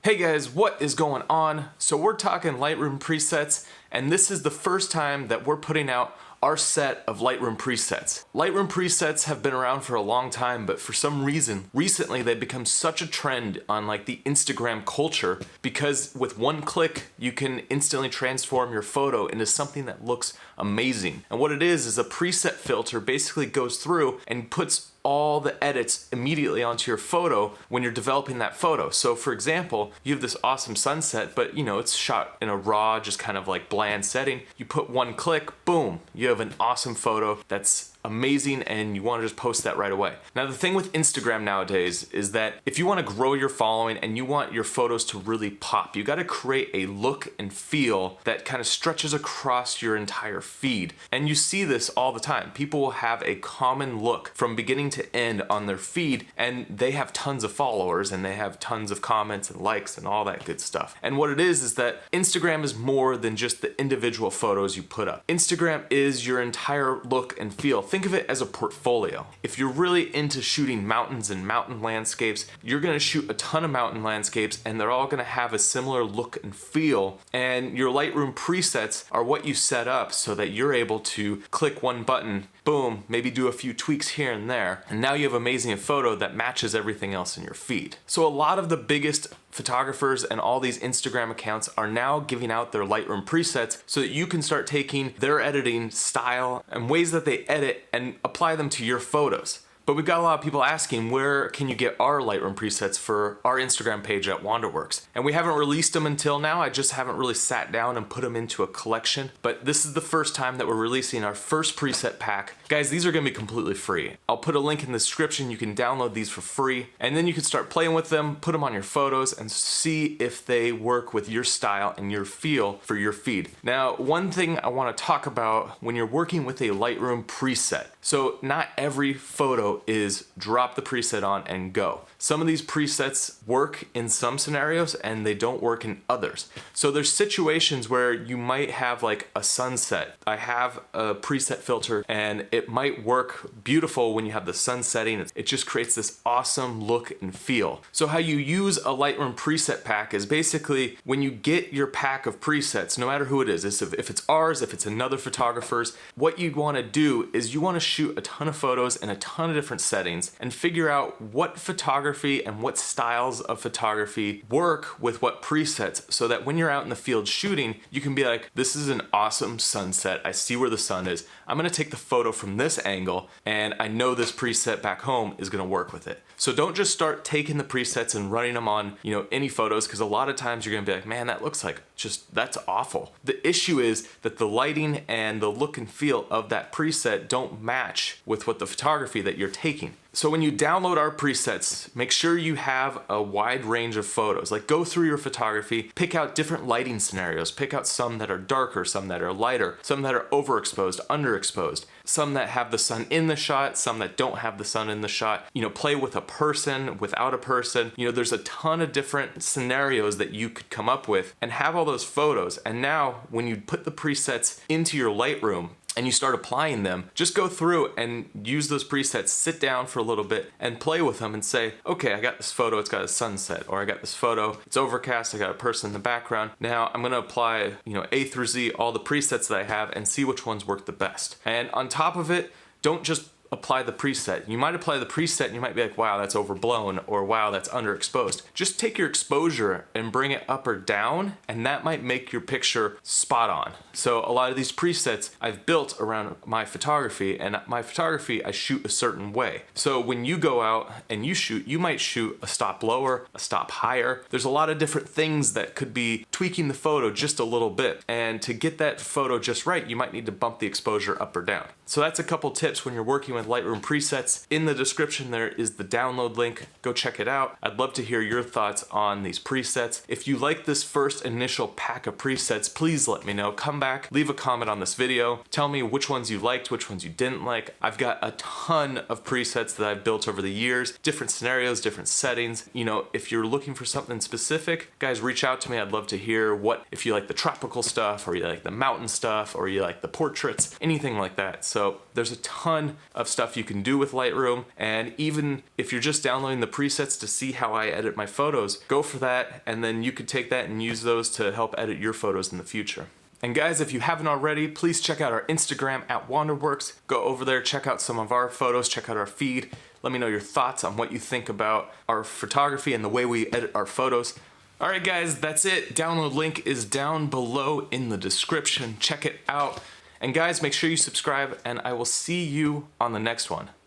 Hey guys, what is going on? So we're talking Lightroom presets, and this is the first time that we're putting out our set of Lightroom presets. Lightroom presets have been around for a long time, but for some reason, recently they've become such a trend on like the Instagram culture because with one click, you can instantly transform your photo into something that looks amazing. And what it is a preset filter basically goes through and puts all the edits immediately onto your photo when you're developing that photo. So for example, you have this awesome sunset, but it's shot in a raw, just kind of like bland setting. You put one click, boom, you have an awesome photo that's amazing and you want to just post that right away. Now the thing with Instagram nowadays is that if you want to grow your following and you want your photos to really pop, you got to create a look and feel that kind of stretches across your entire feed. And you see this all the time. People will have a common look from beginning to end on their feed, and they have tons of followers and they have tons of comments and likes and all that good stuff. And what it is that Instagram is more than just the individual photos you put up. Instagram is your entire look and feel. Think of it as a portfolio. If you're really into shooting mountains and mountain landscapes, you're gonna shoot a ton of mountain landscapes and they're all gonna have a similar look and feel. And your Lightroom presets are what you set up so that you're able to click one button, boom, maybe do a few tweaks here and there, and now you have an amazing photo that matches everything else in your feed. So a lot of the biggest photographers and all these Instagram accounts are now giving out their Lightroom presets so that you can start taking their editing style and ways that they edit and apply them to your photos. But we've got a lot of people asking, where can you get our Lightroom presets for our Instagram page at Wanderworks? And we haven't released them until now. I just haven't really sat down and put them into a collection. But this is the first time that we're releasing our first preset pack. Guys, these are gonna be completely free. I'll put a link in the description. You can download these for free. And then you can start playing with them, put them on your photos, and see if they work with your style and your feel for your feed. Now, one thing I wanna talk about when you're working with a Lightroom preset. So not every photo is drop the preset on and go. Some of these presets work in some scenarios and they don't work in others. So there's situations where you might have like a sunset. I have a preset filter and it might work beautiful when you have the sun setting. It just creates this awesome look and feel. So how you use a Lightroom preset pack is basically when you get your pack of presets, no matter who it is, if it's ours, if it's another photographer's, what you want to do is you want to shoot a ton of photos in a ton of different settings and figure out what photography and what styles of photography work with what presets so that when you're out in the field shooting, you can be like, this is an awesome sunset. I see where the sun is. I'm going to take the photo from this angle and I know this preset back home is going to work with it. So don't just start taking the presets and running them on, any photos, because a lot of times you're going to be like, man, that looks like that's awful. The issue is that the lighting and the look and feel of that preset don't match with what the photography that you're taking. So when you download our presets, make sure you have a wide range of photos. Like go through your photography, pick out different lighting scenarios, pick out some that are darker, some that are lighter, some that are overexposed, underexposed, some that have the sun in the shot, some that don't have the sun in the shot. Play with a person, without a person. There's a ton of different scenarios that you could come up with and have all those photos. And now when you put the presets into your Lightroom, and you start applying them, just go through and use those presets, sit down for a little bit and play with them and say, okay, I got this photo, it's got a sunset, or I got this photo, it's overcast, I got a person in the background. Now I'm gonna apply, A through Z, all the presets that I have and see which ones work the best. And on top of it, don't just apply the preset. You might apply the preset and you might be like, wow, that's overblown, or wow, that's underexposed. Just take your exposure and bring it up or down, and that might make your picture spot on. So a lot of these presets I've built around my photography, and my photography I shoot a certain way. So when you go out and you shoot, you might shoot a stop lower, a stop higher. There's a lot of different things that could be tweaking the photo just a little bit. And to get that photo just right, you might need to bump the exposure up or down. So that's a couple tips when you're working with Lightroom presets. In the description there is the download link. Go check it out. I'd love to hear your thoughts on these presets. If you like this first initial pack of presets, please let me know. Come back, leave a comment on this video. Tell me which ones you liked, which ones you didn't like. I've got a ton of presets that I've built over the years, different scenarios, different settings. If you're looking for something specific, guys, reach out to me. I'd love to hear if you like the tropical stuff, or you like the mountain stuff, or you like the portraits, anything like that. So there's a ton of of stuff you can do with Lightroom. And even if you're just downloading the presets to see how I edit my photos, go for that, and then you could take that and use those to help edit your photos in the future. And guys, if you haven't already, please check out our Instagram at Wanderworks. Go over there, check out some of our photos, check out our feed. Let me know your thoughts on what you think about our photography and the way we edit our photos. All right, guys, that's it. Download link is down below in the description. Check it out. And guys, make sure you subscribe, and I will see you on the next one.